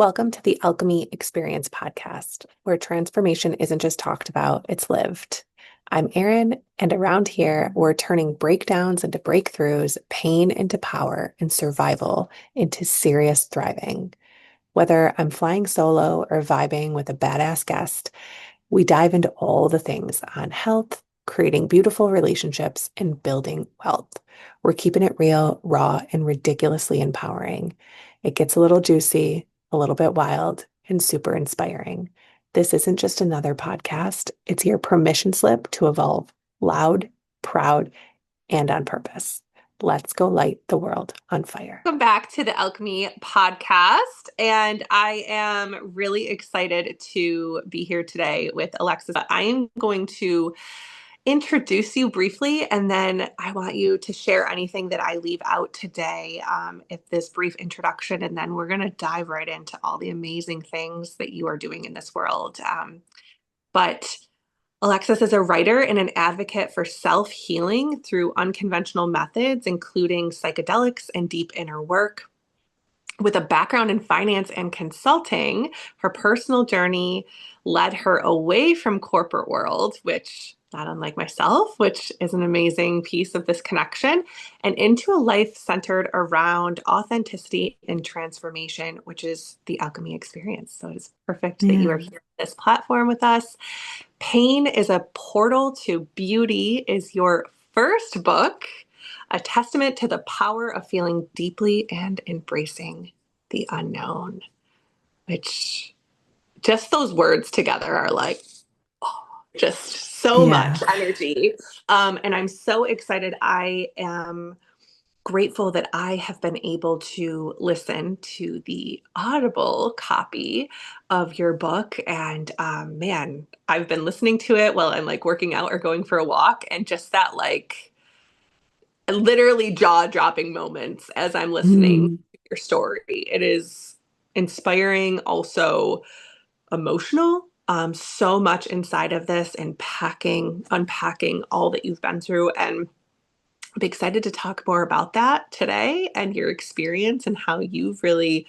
Welcome to the Alchemy Experience podcast, where transformation isn't just talked about, it's lived. I'm Erin, and around here, we're turning breakdowns into breakthroughs, pain into power, and survival into serious thriving. Whether I'm flying solo or vibing with a badass guest, we dive into all the things on health, creating beautiful relationships, and building wealth. We're keeping it real, raw, and ridiculously empowering. It gets a little juicy, a little bit wild, and super inspiring. This isn't just another podcast, it's your permission slip to evolve loud, proud, and on purpose. Let's go light the world on fire. Welcome back to the Alchemy podcast. And I am really excited to be here today with Alexis. I am going to introduce you briefly, and then I want you to share anything that I leave out today, if this brief introduction, and then we're going to dive right into all the amazing things that you are doing in this world. But Alexis is a writer and an advocate for self-healing through unconventional methods, including psychedelics and deep inner work. With a background in finance and consulting, her personal journey led her away from corporate world, which not unlike myself, which is an amazing piece of this connection, and into a life centered around authenticity and transformation, which is the Alchemy Experience. So it is perfect that you are here on this platform with us. Pain is a Portal to Beauty is your first book, a testament to the power of feeling deeply and embracing the unknown, which just those words together are like, oh, just so much energy. And I'm so excited. I am grateful that I have been able to listen to the Audible copy of your book. And man, I've been listening to it while I'm like working out or going for a walk. And just that like literally jaw-dropping moments as I'm listening to your story. It is inspiring, also emotional. So much inside of this and unpacking all that you've been through. And I'm excited to talk more about that today and your experience and how you've really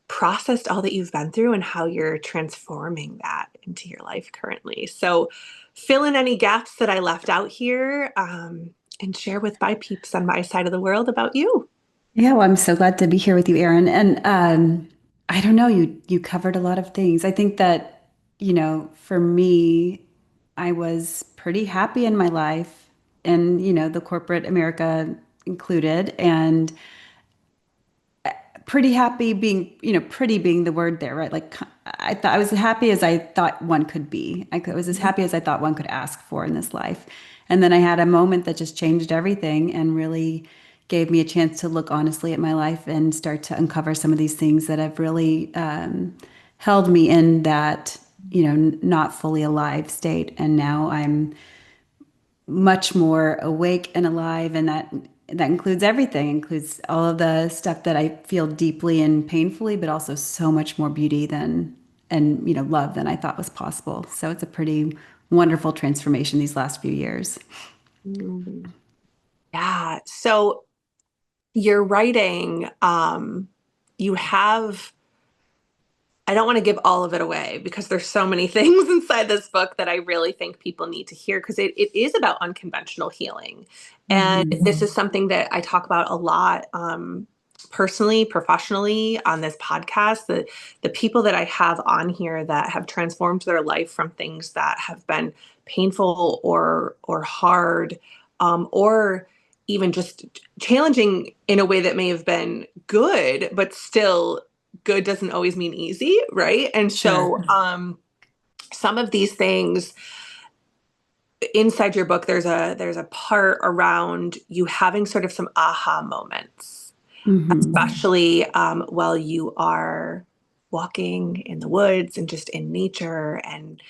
processed all that you've been through and how you're transforming that into your life currently. So fill in any gaps that I left out here, and share with my peeps on my side of the world about you. Yeah, well, I'm so glad to be here with you, Erin. And I don't know, you covered a lot of things. I think that, for me, I was pretty happy in my life, and the corporate America included, and pretty happy being, pretty being the word there, right? Like I thought I was happy as I thought one could be. I was as happy as I thought one could ask for in this life. And then I had a moment that just changed everything and really gave me a chance to look honestly at my life and start to uncover some of these things that have really held me in that, not fully alive state. And now I'm much more awake and alive, and that includes everything. It includes all of the stuff that I feel deeply and painfully, but also so much more beauty and love than I thought was possible. So it's a pretty wonderful transformation these last few years. Mm. Yeah. So your writing, you have, I don't want to give all of it away because there's so many things inside this book that I really think people need to hear, because it is about unconventional healing. And this is something that I talk about a lot, personally, professionally on this podcast. The people that I have on here that have transformed their life from things that have been painful or hard, or even just challenging in a way that may have been good, but still good doesn't always mean easy, right? And so some of these things inside your book, there's a part around you having sort of some aha moments, especially while you are walking in the woods and just in nature and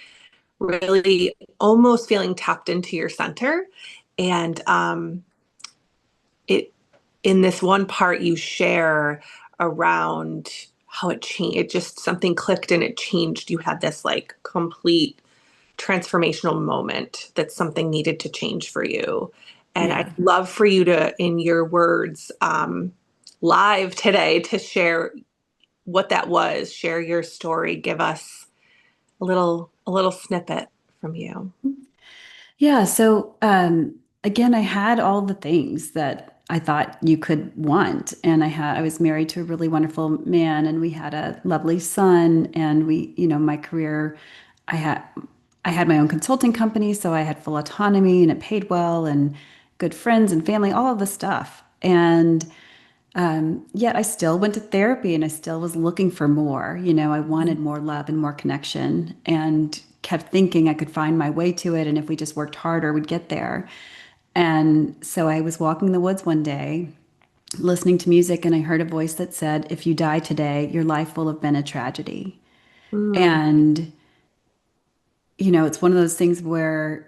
really almost feeling tapped into your center. And it in this one part you share around how it changed. It just something clicked and it changed. You had this like complete transformational moment that something needed to change for you. And I'd love for you to, in your words, live today, to share what that was, share your story, give us a little snippet from you. Yeah. So again, I had all the things that I thought you could want. And I was married to a really wonderful man, and we had a lovely son, and my career, I had I had my own consulting company, so I had full autonomy and it paid well and good friends and family, all of the stuff. And yet I still went to therapy and I still was looking for more. I wanted more love and more connection and kept thinking I could find my way to it. And if we just worked harder, we'd get there. And so I was walking in the woods one day, listening to music, and I heard a voice that said, "If you die today, your life will have been a tragedy." Mm, And, it's one of those things where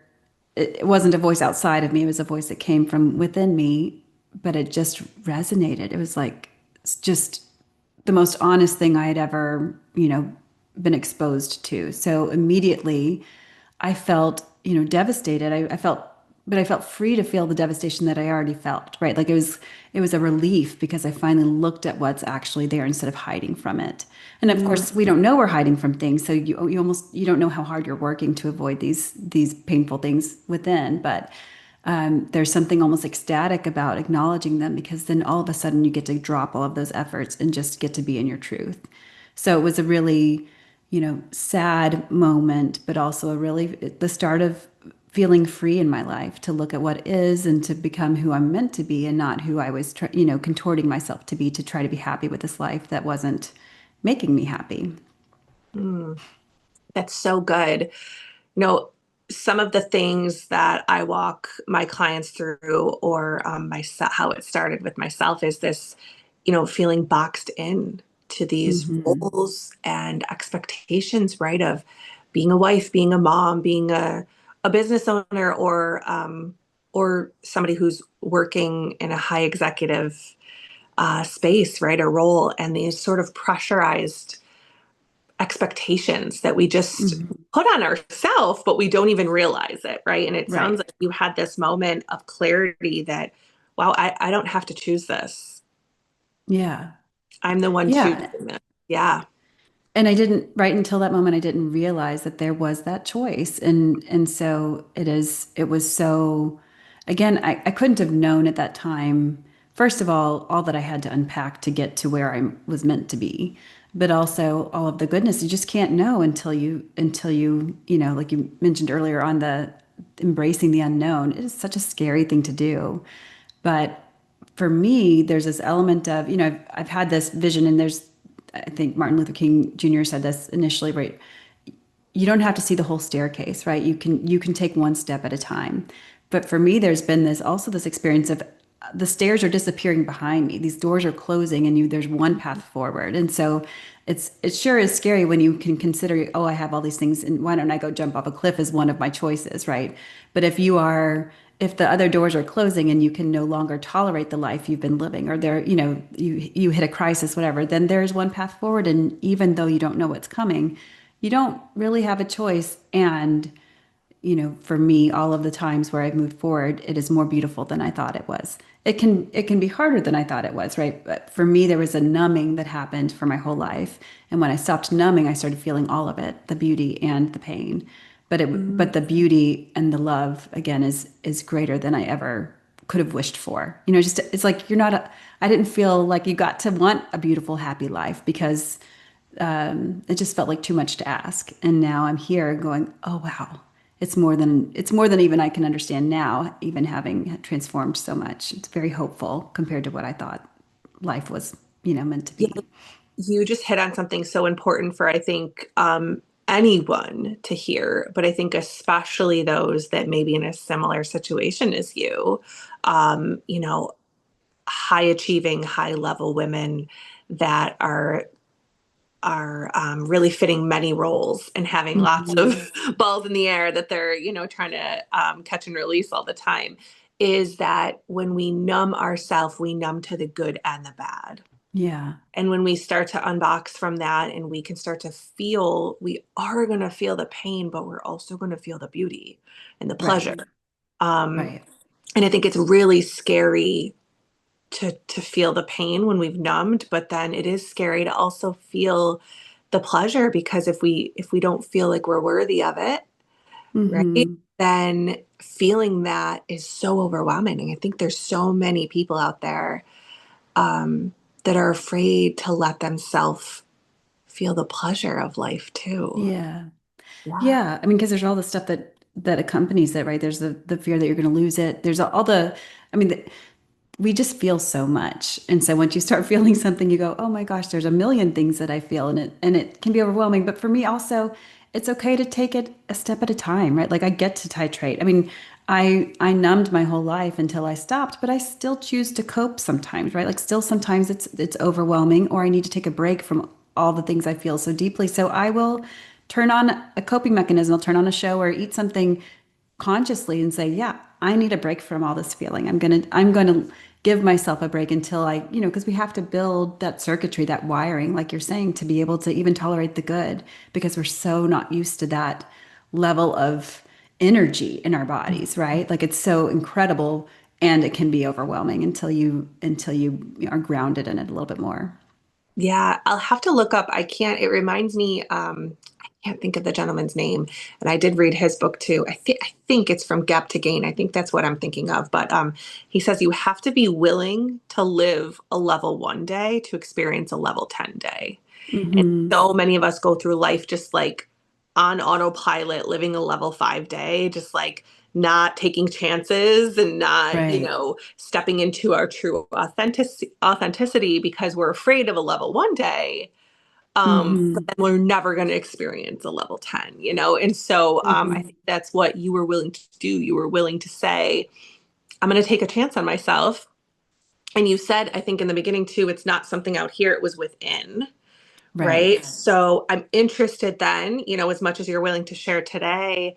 it wasn't a voice outside of me, it was a voice that came from within me, but it just resonated. It was like, it's just the most honest thing I had ever, been exposed to. So immediately I felt, devastated. But I felt free to feel the devastation that I already felt, right? Like it was a relief because I finally looked at what's actually there instead of hiding from it. And of mm, course, we don't know we're hiding from things. So you don't know how hard you're working to avoid these painful things within. But there's something almost ecstatic about acknowledging them, because then all of a sudden you get to drop all of those efforts and just get to be in your truth. So it was a really, sad moment, but also the start of feeling free in my life to look at what is and to become who I'm meant to be and not who I was, contorting myself to be to try to be happy with this life that wasn't making me happy. mm. That's so good. Some of the things that I walk my clients through, or myself, how it started with myself, is this, feeling boxed in to these Hmm. roles and expectations, right? Of being a wife, being a mom, being a business owner, or somebody who's working in a high executive space, right? A role, and these sort of pressurized expectations that we just Hmm. put on ourselves, but we don't even realize it, right? And it sounds Right. like you had this moment of clarity that, wow, I don't have to choose this. Yeah. I'm the one choosing Yeah. this. Yeah. And I didn't, right until that moment, I didn't realize that there was that choice. And so it was so, again, I couldn't have known at that time, first of all that I had to unpack to get to where I was meant to be, but also all of the goodness. You just can't know until you, like you mentioned earlier on the embracing the unknown. It is such a scary thing to do. But for me, there's this element of, I've had this vision, and I think Martin Luther King Jr. said this initially, right? You don't have to see the whole staircase, right? You can take one step at a time. But for me, there's been this experience of the stairs are disappearing behind me. These doors are closing, and there's one path forward. And so it sure is scary when you can consider, oh, I have all these things, and why don't I go jump off a cliff is one of my choices, right? But if the other doors are closing and you can no longer tolerate the life you've been living, or you hit a crisis, whatever, then there's one path forward. And even though you don't know what's coming, you don't really have a choice. And, for me, all of the times where I've moved forward, it is more beautiful than I thought it was. It can be harder than I thought it was, right? But for me, there was a numbing that happened for my whole life. And when I stopped numbing, I started feeling all of it, the beauty and the pain. But the beauty and the love, again, is greater than I ever could have wished for. Just it's like I didn't feel like you got to want a beautiful, happy life, because it just felt like too much to ask. And now I'm here going, oh wow, it's more than even I can understand now, even having transformed so much. It's very hopeful compared to what I thought life was, meant to Yeah. be. You just hit on something so important for, I think, anyone to hear, but I think especially those that may be in a similar situation as you. Um, you know, High achieving, high level women that are really fitting many roles and having lots Mhm. of balls in the air that they're trying to catch and release all the time. Is that when we numb ourselves, we numb to the good and the bad. Yeah. And when we start to unbox from that, and we can start to feel, we are going to feel the pain, but we're also going to feel the beauty and the Right. pleasure. Um, Right. and I think it's really scary to feel the pain when we've numbed, but then it is scary to also feel the pleasure, because if we don't feel like we're worthy of it, right? Hmm. Then feeling that is so overwhelming. And I think there's so many people out there um, that are afraid to let themselves feel the pleasure of life too. Yeah. Yeah. Yeah. I mean, because there's all the stuff that accompanies it, right? There's the fear that you're going to lose it. There's all the, I mean, we just feel so much. And so once you start feeling something, you go, oh my gosh, there's a million things that I feel, and it can be overwhelming. But for me also, it's okay to take it a step at a time, right? Like I get to titrate. I mean, I numbed my whole life until I stopped, but I still choose to cope sometimes, right? Like still sometimes it's overwhelming, or I need to take a break from all the things I feel so deeply. So I will turn on a coping mechanism. I'll turn on a show or eat something consciously and say, yeah, I need a break from all this feeling. I'm gonna give myself a break until because we have to build that circuitry, that wiring, like you're saying, to be able to even tolerate the good, because we're so not used to that level of energy in our bodies, right? Like it's so incredible, and it can be overwhelming until you are grounded in it a little bit more. Yeah, I'll have to look up. I can't, it reminds me, I can't think of the gentleman's name. And I did read his book too. I think it's From Gap to Gain. I think that's what I'm thinking of. But he says you have to be willing to live a level 1 day to experience a level 10 day. And Hmm. so many of us go through life just like on autopilot, living a level 5 day, just like not taking chances and not, Right. stepping into our true authenticity because we're afraid of a level 1 day. But Hmm. then we're never going to experience a level 10, And so I Hmm. think that's what you were willing to do. You were willing to say, I'm going to take a chance on myself. And you said, I think in the beginning too, it's not something out here, it was within. Right. Right. So I'm interested then, as much as you're willing to share today,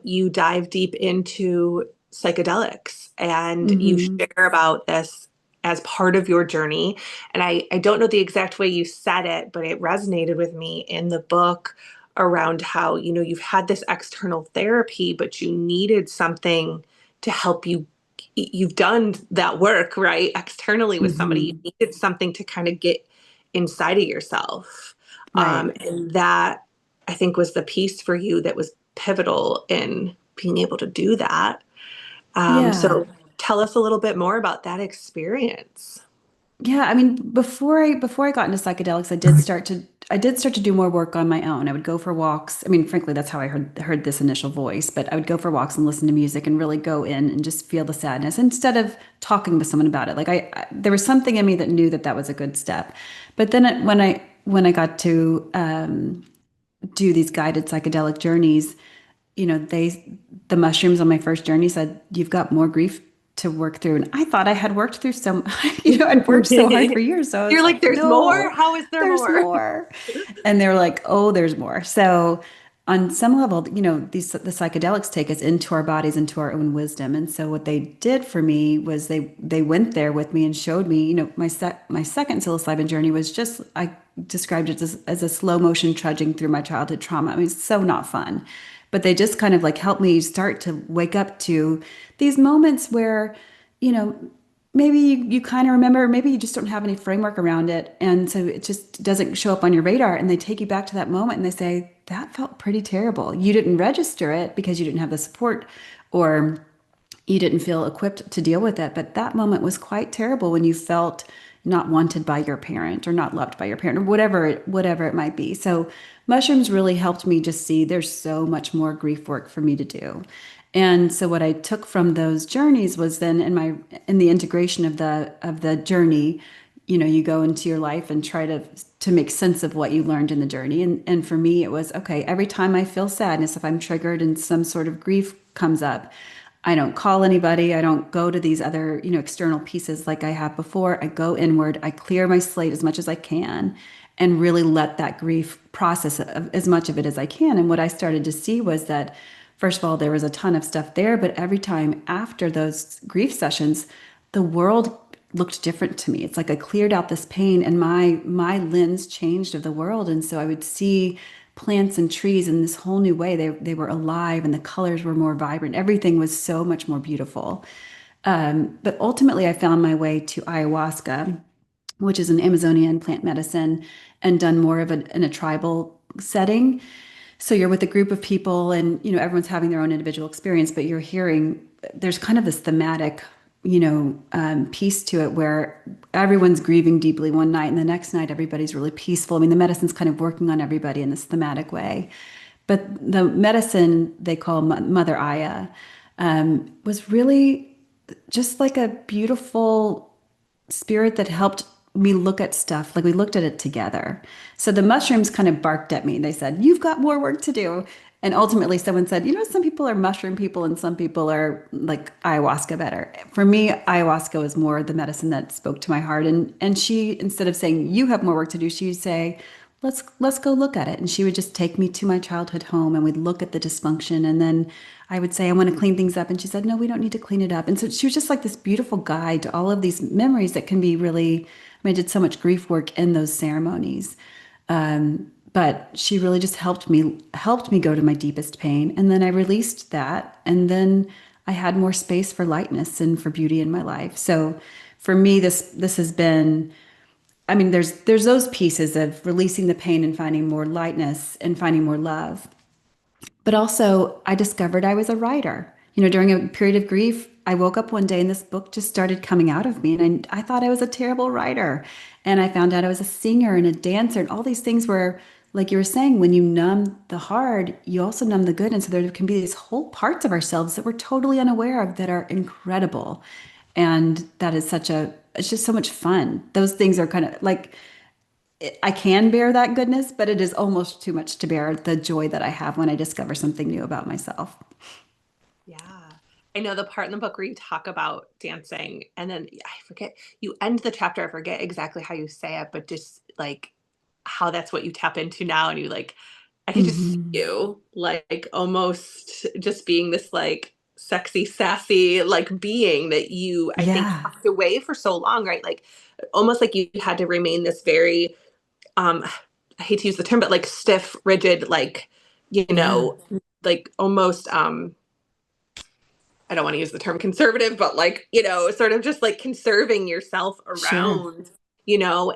you dive deep into psychedelics and you Hmm. share about this as part of your journey. And I don't know the exact way you said it, but it resonated with me in the book around how, you've had this external therapy, but you needed something to help you. You've done that work, right? Externally with somebody, Hmm. you needed something to kind of get inside of yourself. Right. And that I think was the piece for you that was pivotal in being able to do that. Yeah. So tell us a little bit more about that experience. Yeah, I mean, before I got into psychedelics, I did start to do more work on my own. I would go for walks. I mean, frankly, that's how I heard this initial voice, but I would go for walks and listen to music and really go in and just feel the sadness instead of talking to someone about it. Like there was something in me that knew that that was a good step. But then when I got to do these guided psychedelic journeys, the mushrooms on my first journey said, you've got more grief to work through. And I thought I had worked through some, I'd worked so hard for years. So I was You're like, like, there's more? no, How is there there's more? more. And they were like, oh, there's more. So on some level, the psychedelics take us into our bodies, into our own wisdom. And so what they did for me was they went there with me and showed me, my second psilocybin journey was just, I described it as a slow motion trudging through my childhood trauma. I mean, it's so not fun, but they just kind of like helped me start to wake up to these moments where, you know, maybe you kind of remember, maybe you just don't have any framework around it. And so it just doesn't show up on your radar. And they take you back to that moment and they say, that felt pretty terrible. You didn't register it because you didn't have the support, or you didn't feel equipped to deal with it. But that moment was quite terrible when you felt not wanted by your parent or not loved by your parent or whatever it might be. So mushrooms really helped me just see there's so much more grief work for me to do. And so what I took from those journeys was then in the integration of the journey, you go into your life and try to make sense of what you learned in the journey. And for me, it was okay, every time I feel sadness, if I'm triggered and some sort of grief comes up, I don't call anybody. I don't go to these other, external pieces like I have before. I go inward. I clear my slate as much as I can and really let that grief process as much of it as I can. And what I started to see was that, first of all, there was a ton of stuff there, but every time after those grief sessions, the world looked different to me. It's like I cleared out this pain and my lens changed of the world. And so I would see plants and trees in this whole new way. They were alive and the colors were more vibrant. Everything was so much more beautiful. But ultimately, I found my way to ayahuasca, which is an Amazonian plant medicine, and done more of in a tribal setting. So you're with a group of people and, everyone's having their own individual experience, but you're hearing there's kind of this thematic, piece to it where everyone's grieving deeply one night and the next night everybody's really peaceful. I mean, the medicine's kind of working on everybody in this thematic way. But the medicine they call Mother Aya was really just like a beautiful spirit that helped me look at stuff. Like we looked at it together. So the mushrooms kind of barked at me. They said, "You've got more work to do." And ultimately, someone said, some people are mushroom people and some people are like ayahuasca better. For me, ayahuasca was more the medicine that spoke to my heart. And she, instead of saying, "You have more work to do," she would say, let's go look at it. And she would just take me to my childhood home and we'd look at the dysfunction. And then I would say, "I want to clean things up." And she said, "No, we don't need to clean it up." And so she was just like this beautiful guide to all of these memories that can be really, I did so much grief work in those ceremonies. But she really just helped me go to my deepest pain. And then I released that. And then I had more space for lightness and for beauty in my life. So for me, this has been, there's those pieces of releasing the pain and finding more lightness and finding more love. But also, I discovered I was a writer. During a period of grief, I woke up one day and this book just started coming out of me. And I thought I was a terrible writer. And I found out I was a singer and a dancer and all these things where, like you were saying, when you numb the hard, you also numb the good. And so there can be these whole parts of ourselves that we're totally unaware of that are incredible. And that is it's just so much fun. Those things are kind of like, I can bear that goodness, but it is almost too much to bear the joy that I have when I discover something new about myself. Yeah. I know the part in the book where you talk about dancing and then I forget, you end the chapter, I forget exactly how you say it, but just like how that's what you tap into now. And you like, I could just see Hmm. you like almost just being this like sexy, sassy, like being that you, I think, Yeah, tucked away for so long, right? Like almost like you had to remain this very, um, I hate to use the term, but like stiff, rigid, like, you yeah, know, like almost, I don't want to use the term conservative, but like, sort of just like conserving yourself sure. around,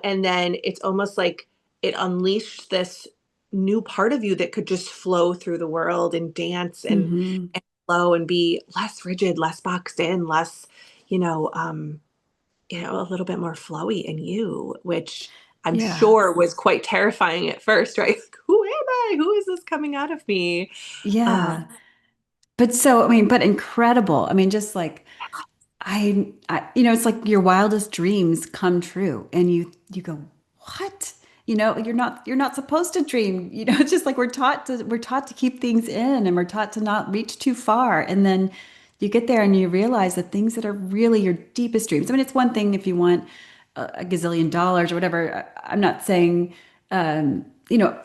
and then it's almost like it unleashed this new part of you that could just flow through the world and dance Hmm. and flow and be less rigid, less boxed in, less, you know, um, a little bit more flowy in you, which I'm Yeah, sure was quite terrifying at first, right? Like, who am I? Who is this coming out of me? yeah. Um, But so, but incredible. Just like it's like your wildest dreams come true, and you go, what? You're not supposed to dream. It's just like we're taught to keep things in, and we're taught to not reach too far, and then you get there and you realize the things that are really your deepest dreams. It's one thing if you want a gazillion dollars or whatever. I'm not saying, um, you know.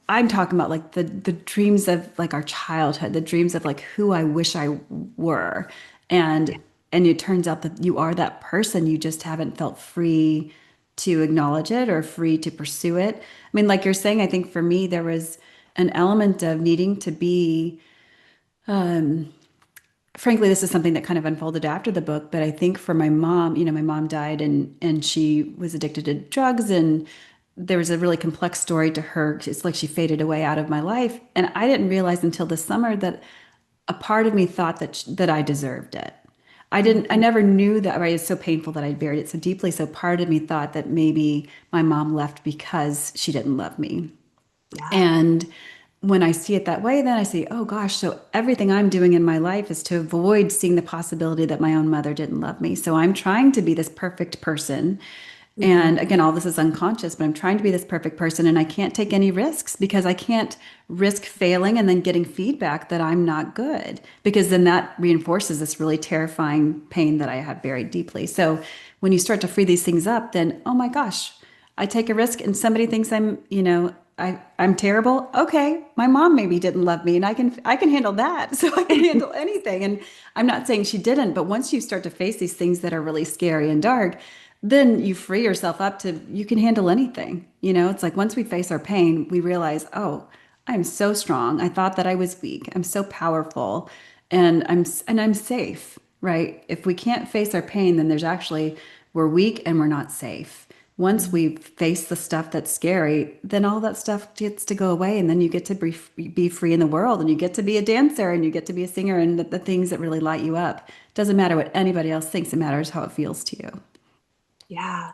I'm talking about like the dreams of like our childhood, the dreams of like who I wish I were. And and it turns out that you are that person. You just haven't felt free to acknowledge it or free to pursue it. Like you're saying, I think for me there was an element of needing to be, frankly, this is something that kind of unfolded after the book, but I think for my mom, my mom died and she was addicted to drugs, and there was a really complex story to her. It's like she faded away out of my life. And I didn't realize until this summer that a part of me thought that I deserved it. I mhm. never knew that, right? It's so painful that I buried it so deeply. So part of me thought that maybe my mom left because she didn't love me. Yeah. And when I see it that way, then I see, oh gosh, so everything I'm doing in my life is to avoid seeing the possibility that my own mother didn't love me. So I'm trying to be this perfect person. And Mhm. again, all this is unconscious, but I'm trying to be this perfect person and I can't take any risks because I can't risk failing and then getting feedback that I'm not good because then that reinforces this really terrifying pain that I have buried deeply. So when you start to free these things up, then, oh my gosh, I take a risk and somebody thinks I'm terrible. Okay, my mom maybe didn't love me and I can handle that. So I can handle anything. And I'm not saying she didn't, but once you start to face these things that are really scary and dark, then you free yourself up to you can handle anything. It's like once we face our pain, we realize, oh, I'm so strong. I thought that I was weak. I'm so powerful and I'm safe, right? If we can't face our pain, then there's actually, we're weak and we're not safe. Once Mhm. we face the stuff that's scary, then all that stuff gets to go away. And then you get to be free in the world, and you get to be a dancer, and you get to be a singer, and the things that really light you up. Doesn't matter what anybody else thinks, it matters how it feels to you. Yeah.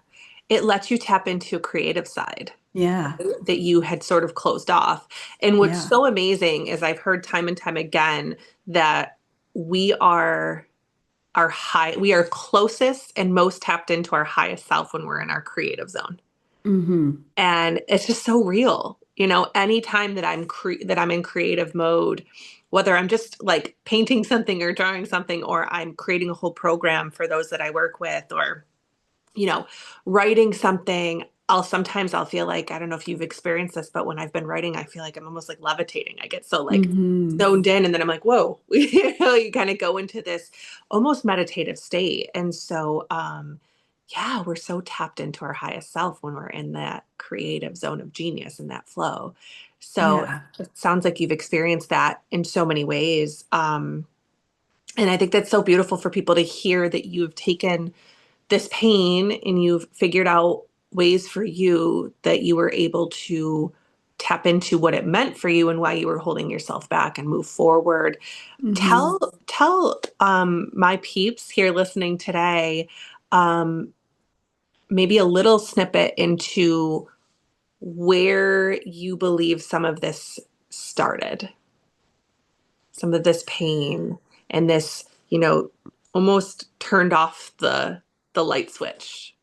It lets you tap into a creative side Yeah. that you had sort of closed off. And what's Yeah. so amazing is I've heard time and time again that we are we are closest and most tapped into our highest self when we're in our creative zone. Mm-hmm. And it's just so real. Anytime that that I'm in creative mode, whether I'm just like painting something or drawing something, or I'm creating a whole program for those that I work with, or you know, writing something, I'll feel like, I don't know if you've experienced this, but when I've been writing, I feel like I'm almost like levitating. I get so like Mm-hmm. zoned in, and then I'm like, whoa, you kind of go into this almost meditative state. And so, yeah, we're so tapped into our highest self when we're in that creative zone of genius and that flow. So Yeah. it sounds like you've experienced that in so many ways. And I think that's so beautiful for people to hear that you've taken this pain and you've figured out ways for you that you were able to tap into what it meant for you and why you were holding yourself back and move forward. Mm-hmm. Tell my peeps here listening today, um, maybe a little snippet into where you believe some of this started, some of this pain and this, almost turned off the light switch.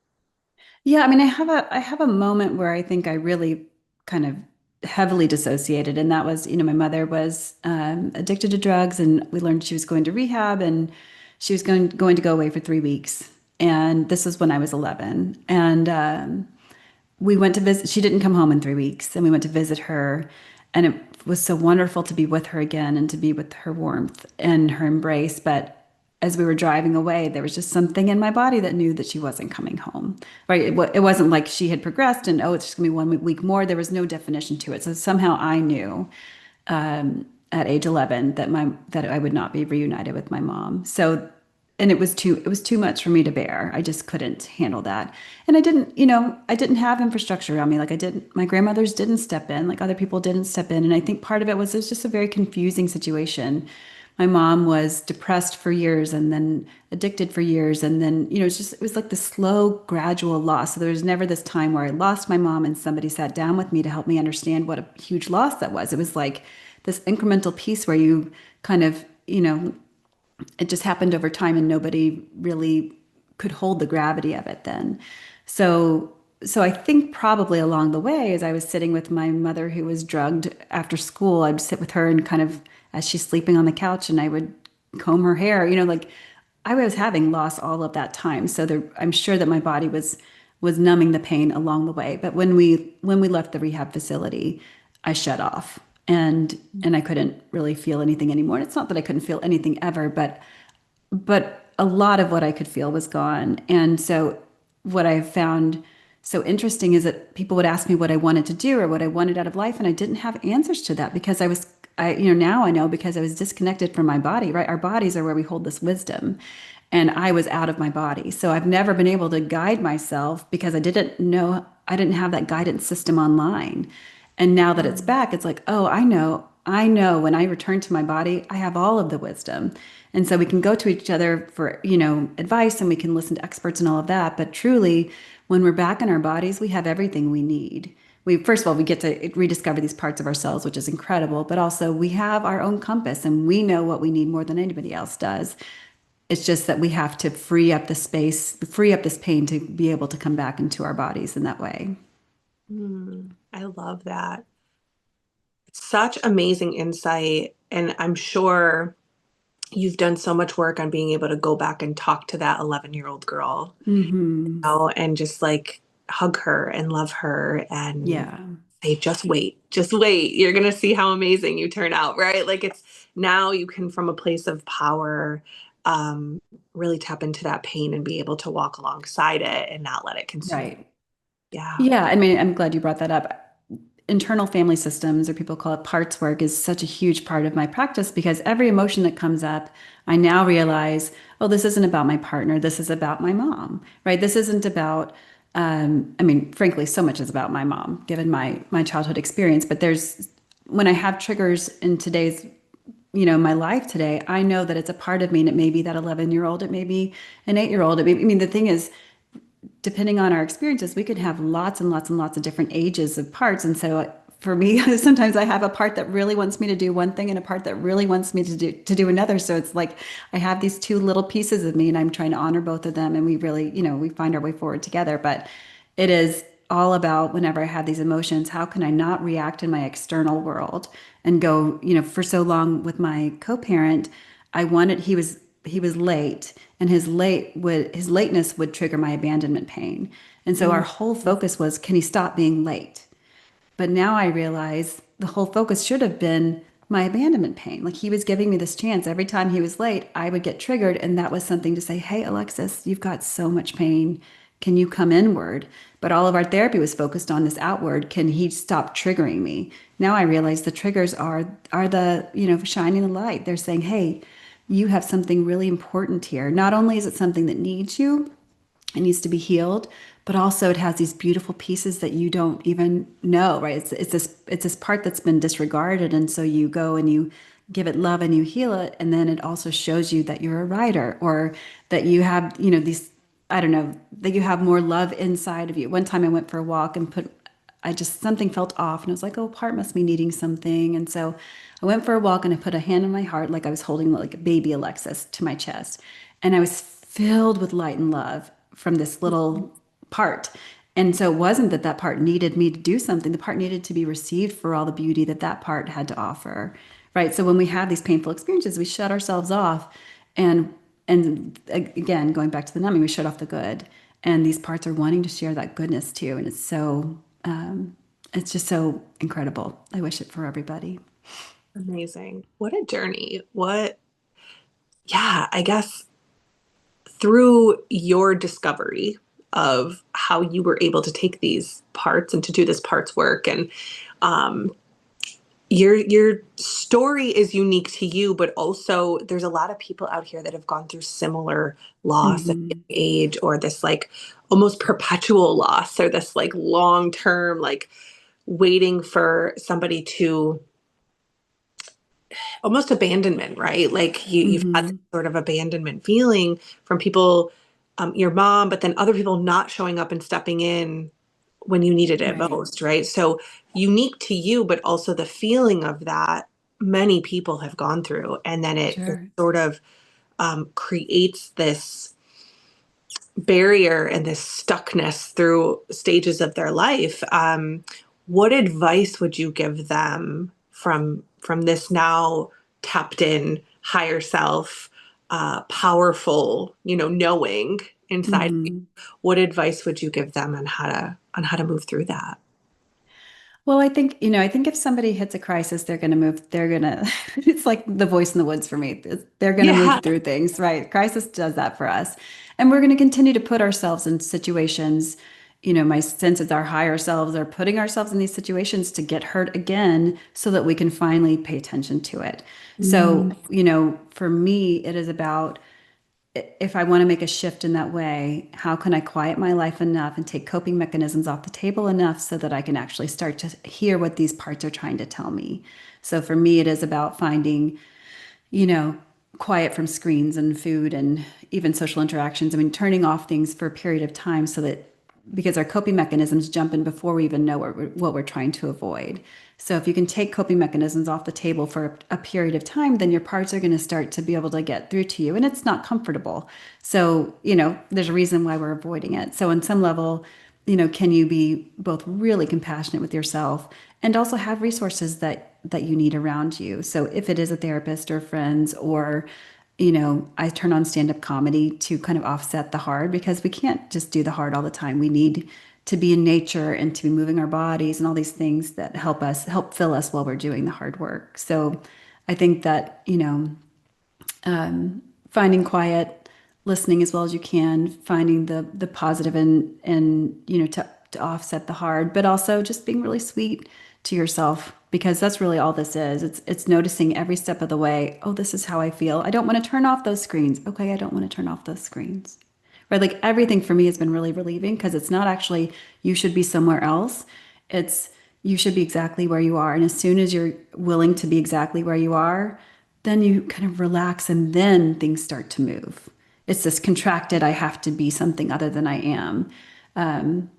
Yeah, I mean, I have a moment where I think I really kind of heavily dissociated, and that was, my mother was addicted to drugs, and we learned she was going to rehab, and she was going to go away for 3 weeks, and this was when I was 11, and we went to visit. She didn't come home in 3 weeks, and we went to visit her, and it was so wonderful to be with her again and to be with her warmth and her embrace. But as we were driving away, there was just something in my body that knew that she wasn't coming home. Right? It wasn't like she had progressed and, oh, it's just gonna be 1 week more. There was no definition to it. So somehow I knew at age 11 that I would not be reunited with my mom. So, and it was too much for me to bear. I just couldn't handle that. And I didn't have infrastructure around me. Like, my grandmothers didn't step in, like other people didn't step in. And I think part of it was just a very confusing situation. My mom was depressed for years, and then addicted for years. And then, it was like the slow, gradual loss. So there was never this time where I lost my mom and somebody sat down with me to help me understand what a huge loss that was. It was like this incremental piece where you kind of, it just happened over time, and nobody really could hold the gravity of it then. So I think probably along the way, as I was sitting with my mother who was drugged after school, I'd sit with her and kind of, as she's sleeping on the couch, and I would comb her hair, like I was having lost all of that time. So I'm sure that my body was numbing the pain along the way. But when we left the rehab facility, I shut off, and I couldn't really feel anything anymore. And it's not that I couldn't feel anything ever, but a lot of what I could feel was gone. And so what I found so interesting is that people would ask me what I wanted to do or what I wanted out of life, and I didn't have answers to that because now I know, because I was disconnected from my body, right? Our bodies are where we hold this wisdom. And I was out of my body. So I've never been able to guide myself because I didn't have that guidance system online. And now that it's back, it's like, oh, I know when I return to my body, I have all of the wisdom. And so we can go to each other for, advice, and we can listen to experts and all of that. But truly, when we're back in our bodies, we have everything we need. First of all, we get to rediscover these parts of ourselves, which is incredible. But also, we have our own compass, and we know what we need more than anybody else does. It's just that we have to free up the space, free up this pain to be able to come back into our bodies in that way. I love that. Such amazing insight. And I'm sure you've done so much work on being able to go back and talk to that 11-year-old girl, Hmm. and just like hug her and love her and Yeah. say, just wait. You're going to see how amazing you turn out, right? Like, it's now you can, from a place of power, um, really tap into that pain and be able to walk alongside it and not let it consume. Right. Yeah. Yeah. I mean, I'm glad you brought that up. internal family systems, or people call it parts work, is such a huge part of my practice, because every emotion that comes up, I now realize, oh, this isn't about my partner. This is about my mom, right? This isn't about, I mean, frankly, so much is about my mom, given my childhood experience. But when I have triggers in today's, my life today, I know that it's a part of me, and it may be that 11-year-old, it may be an 8-year-old. I mean, the thing is, depending on our experiences, we could have lots and lots and lots of different ages of parts. And so for me, sometimes I have a part that really wants me to do one thing and a part that really wants me to do another. So it's like I have these two little pieces of me, and I'm trying to honor both of them. And we really, we find our way forward together. But it is all about, whenever I have these emotions, how can I not react in my external world and go, for so long with my co-parent, he was late, and his lateness would trigger my abandonment pain. And so our whole focus was, can he stop being late? But now I realize the whole focus should have been my abandonment pain. Like, he was giving me this chance. Every time he was late, I would get triggered. And that was something to say, hey, Alexis, you've got so much pain. Can you come inward? But all of our therapy was focused on this outward. Can he stop triggering me? Now I realize the triggers are the, shining the light. They're saying, hey, you have something really important here. Not only is it something that needs you, it needs to be healed, but also it has these beautiful pieces that you don't even know, right? It's this part that's been disregarded. And so you go and you give it love and you heal it. And then it also shows you that you're a writer, or that you have, these, I don't know, that you have more love inside of you. One time I went for a walk and something felt off, and I was like, oh, part must be needing something. And so I went for a walk and I put a hand on my heart, like I was holding like a baby Alexis to my chest. And I was filled with light and love from this little part. And so it wasn't that part needed me to do something. The part needed to be received for all the beauty that part had to offer. Right. So when we have these painful experiences, we shut ourselves off. And again, going back to the numbing, we shut off the good. And these parts are wanting to share that goodness too. And it's just so incredible. I wish it for everybody. Amazing. What a journey. Yeah, I guess through your discovery of how you were able to take these parts and to do this parts work, and um, your story is unique to you, but also there's a lot of people out here that have gone through similar loss at a young Mm-hmm. age, or this like almost perpetual loss, or this like long term, like waiting for somebody to almost abandonment, right? Like you've had this Mm-hmm. sort of abandonment feeling from people, your mom, but then other people not showing up and stepping in when you needed it Right. most, right? So unique to you, but also the feeling of that many people have gone through. And then it Sure. sort of creates this barrier and this stuckness through stages of their life. What advice would you give them from this now tapped in higher self, powerful, knowing inside you? Mm-hmm. What advice would you give them on how to move through that? Well, I think if somebody hits a crisis, it's like the voice in the woods for me. They're going to Yeah. move through things, right? Crisis does that for us. And we're going to continue to put ourselves in situations. My sense is our higher selves are putting ourselves in these situations to get hurt again so that we can finally pay attention to it. So, for me, it is about, if I want to make a shift in that way, how can I quiet my life enough and take coping mechanisms off the table enough so that I can actually start to hear what these parts are trying to tell me? So for me, it is about finding, you know, quiet from screens and food and even social interactions. I mean, turning off things for a period of time, so that, because our coping mechanisms jump in before we even know what we're trying to avoid. So if you can take coping mechanisms off the table for a period of time, then your parts are going to start to be able to get through to you, and it's not comfortable. So, there's a reason why we're avoiding it. So on some level, can you be both really compassionate with yourself and also have resources that you need around you? So if it is a therapist or friends, or I turn on stand-up comedy to kind of offset the hard, because we can't just do the hard all the time. We need to be in nature and to be moving our bodies and all these things that help fill us while we're doing the hard work. So I think that, finding quiet, listening as well as you can, finding the positive, and to offset the hard, but also just being really sweet to yourself, because that's really all this is. It's noticing every step of the way. Oh, this is how I feel. I don't want to turn off those screens. Okay, I don't want to turn off those screens. Right? Like everything for me has been really relieving because it's not actually you should be somewhere else. It's you should be exactly where you are. And as soon as you're willing to be exactly where you are, then you kind of relax and then things start to move. It's this contracted, I have to be something other than I am. Um,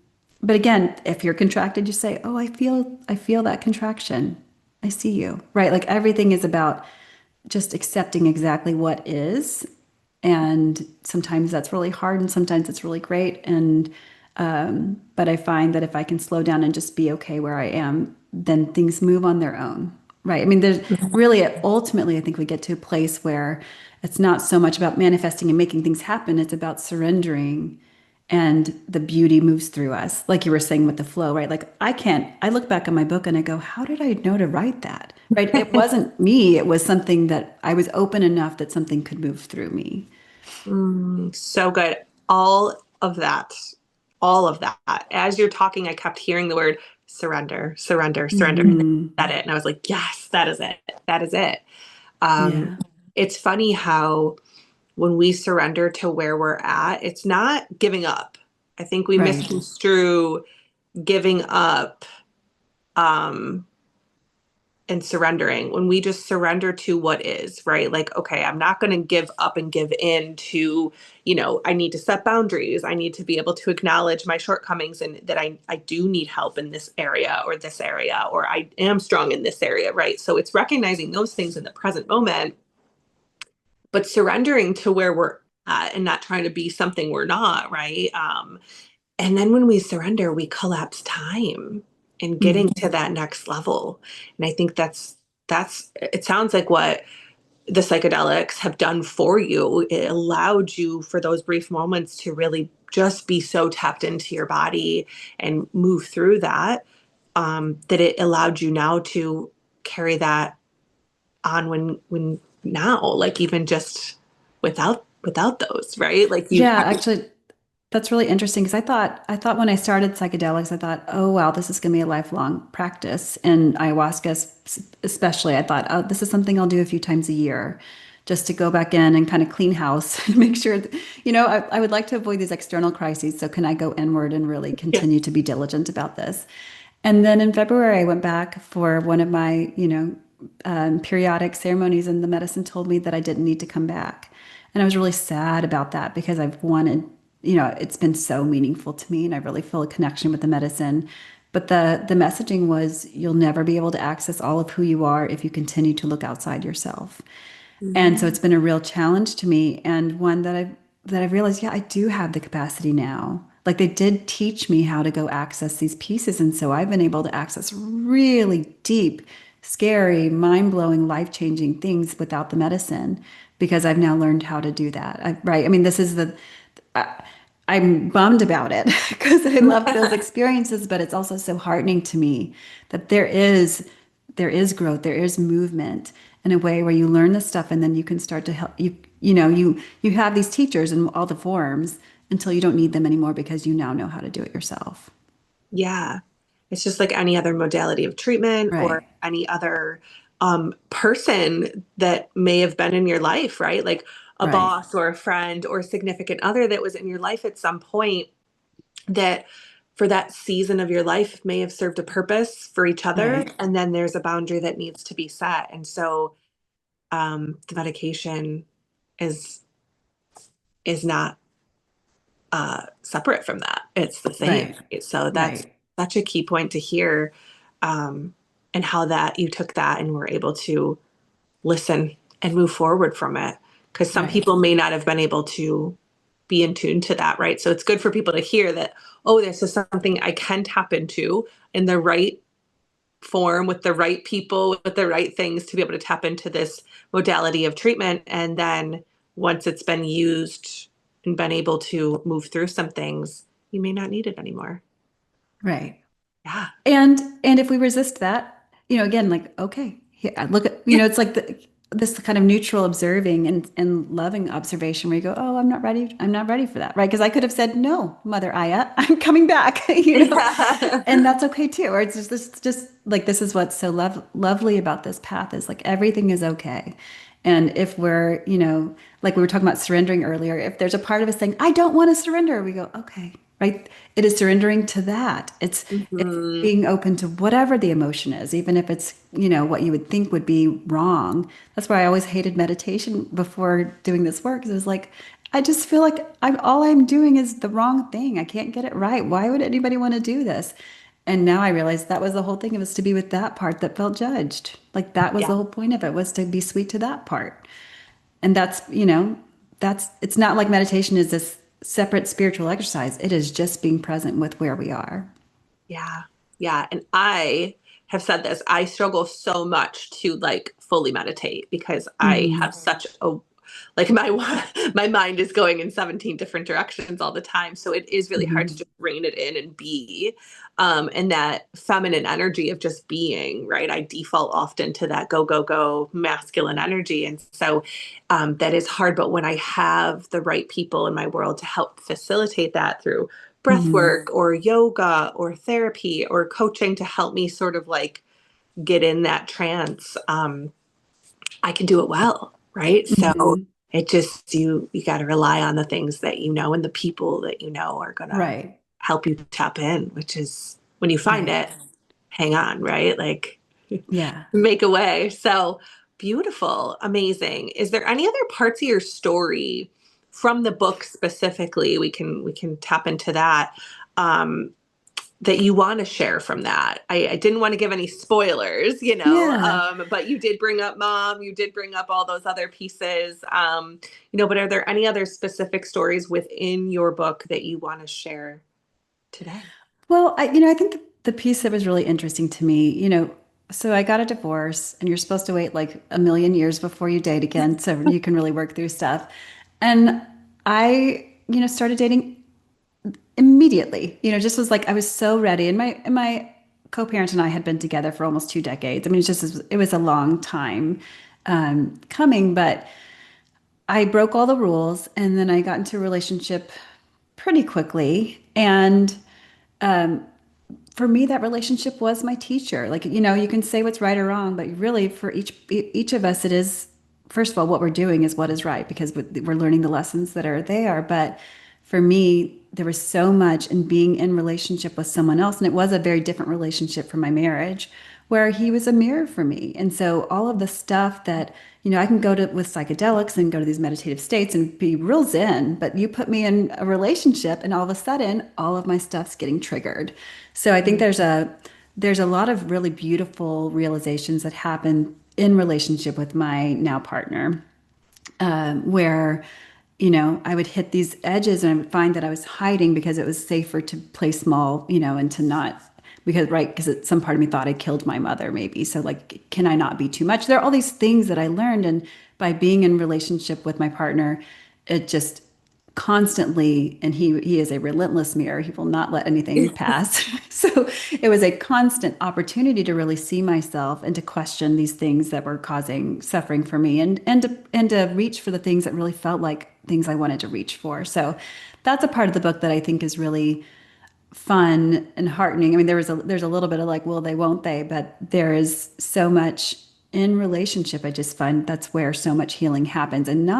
but again, if you're contracted, you say, "Oh, I feel that contraction. I see you." Right? Like everything is about just accepting exactly what is. And sometimes that's really hard and sometimes it's really great. And but I find that if I can slow down and just be okay where I am, then things move on their own. Right. I mean, there's really ultimately, I think we get to a place where it's not so much about manifesting and making things happen. It's about surrendering and the beauty moves through us. Like you were saying with the flow, right? Like I look back on my book and I go, how did I know to write that? Right. It wasn't me. It was something that I was open enough that something could move through me. So good. All of that, all of that. As you're talking, I kept hearing the word surrender, surrender, surrender. And then Hmm. I said it, and I was like, yes, that is it. That is it. Um, Yeah. it's funny how when we surrender to where we're at, it's not giving up. I think we Right. misconstrue giving up. Um, and surrendering when we just surrender to what is, right? Like, okay, I'm not going to give up and give in to, I need to set boundaries. I need to be able to acknowledge my shortcomings and that I do need help in this area, or I am strong in this area, right? So it's recognizing those things in the present moment, but surrendering to where we're at and not trying to be something we're not, right? And then when we surrender, we collapse time in getting Mhm. to that next level. And I think that's it sounds like what the psychedelics have done for you. It allowed you for those brief moments to really just be so tapped into your body and move through that, that it allowed you now to carry that on when now, like even just without those, right? Like you Yeah, actually, that's really interesting because I thought when I started psychedelics, I thought, oh wow, this is going to be a lifelong practice. And ayahuasca, especially, I thought, oh, this is something I'll do a few times a year, just to go back in and kind of clean house and make sure that, I would like to avoid these external crises. So can I go inward and really yeah. continue to be diligent about this? And then in February, I went back for one of my, periodic ceremonies, and the medicine told me that I didn't need to come back. And I was really sad about that because I've wanted, it's been so meaningful to me and I really feel a connection with the medicine. But the messaging was you'll never be able to access all of who you are if you continue to look outside yourself. And so Mhm. it's been a real challenge to me and one that I've realized, yeah, I do have the capacity now. Like they did teach me how to go access these pieces. And so I've been able to access really deep, scary, mind-blowing, life-changing things without the medicine because I've now learned how to do that. Right. I mean, I, I'm bummed about it because I love those experiences, but it's also so heartening to me that there is growth, there is movement in a way where you learn this stuff and then you can start to help you have these teachers in all the forms until you don't need them anymore because you now know how to do it yourself. Yeah. It's just like any other modality of treatment or Right. any other person that may have been in your life, right? Like a Right. boss or a friend or significant other that was in your life at some point that for that season of your life may have served a purpose for each other. Right. And then there's a boundary that needs to be set. And so the medication is is not separate from that. It's the same. Right. Right? So that's Right. such a key point to hear, and how that you took that and were able to listen and move forward from it. Because some Right. people may not have been able to be in tune to that, right? So it's good for people to hear that, oh, this is something I can tap into in the right form with the right people, with the right things to be able to tap into this modality of treatment. And then once it's been used and been able to move through some things, you may not need it anymore. Right. Yeah. And if we resist that, again, like, okay, yeah, look at, Yeah. it's like this kind of neutral observing and loving observation where you go, oh, I'm not ready for that, right? Because I could have said, no, Mother Aya, I'm coming back, Yeah. and that's okay too. Or it's just like, this is what's so lovely about this path is like everything is okay. And if we're, like we were talking about surrendering earlier, if there's a part of us saying, I don't want to surrender, we go, okay, right? It is surrendering to that. It's Mhm. being open to whatever the emotion is, even if it's, what you would think would be wrong. That's why I always hated meditation before doing this work. 'Cause it was like, I just feel like all I'm doing is the wrong thing. I can't get it right. Why would anybody want to do this? And now I realize that was the whole thing. It was to be with that part that felt judged. Like that was Yeah. the whole point of it, was to be sweet to that part. And it's not like meditation is this separate spiritual exercise. It is just being present with where we are. Yeah. Yeah. And I have said this, I struggle so much to like fully meditate because I Mm-hmm. have such a like my my mind is going in 17 different directions all the time. So it is really hard to Mm-hmm. just rein it in and be and that feminine energy of just being, right? I default often to that go, go, go masculine energy. And so that is hard. But when I have the right people in my world to help facilitate that through breath Mm-hmm. work or yoga or therapy or coaching to help me sort of like get in that trance, I can do it well, right? So Mm-hmm. it just you got to rely on the things that you know and the people that you know are gonna Right. help you tap in, which is when you find Right. it, hang on, right? Like Yeah. make a way. So beautiful, amazing. Is there any other parts of your story from the book specifically? We can tap into that. Um, that you want to share from that. I didn't want to give any spoilers, Yeah. but you did bring up mom, you did bring up all those other pieces, but are there any other specific stories within your book that you want to share today? Well, I think the piece that was really interesting to me, so I got a divorce and you're supposed to wait like a million years before you date again so you can really work through stuff. And I, started dating immediately, just was like I was so ready. And my co-parent and I had been together for almost 2 decades. I mean, it was a long time coming, but I broke all the rules and then I got into a relationship pretty quickly. And for me, that relationship was my teacher. Like, you can say what's right or wrong, but really for each of us, it is, first of all, what we're doing is what is right because we're learning the lessons that are there. But for me, there was so much in being in relationship with someone else. And it was a very different relationship from my marriage where he was a mirror for me. And so all of the stuff that, I can go to with psychedelics and go to these meditative states and be real zen, but you put me in a relationship and all of a sudden all of my stuff's getting triggered. So I think there's a lot of really beautiful realizations that happen in relationship with my now partner, where I would hit these edges and I would find that I was hiding because it was safer to play small, and to not because some part of me thought I killed my mother maybe. So like, can I not be too much? There are all these things that I learned, and by being in relationship with my partner, it just constantly, and he is a relentless mirror. He will not let anything pass. So it was a constant opportunity to really see myself and to question these things that were causing suffering for me, and to reach for the things that really felt like things I wanted to reach for. So that's a part of the book that I think is really fun and heartening. I mean, there's a little bit of like, will they, won't they? But there is so much in relationship. I just find that's where so much healing happens, and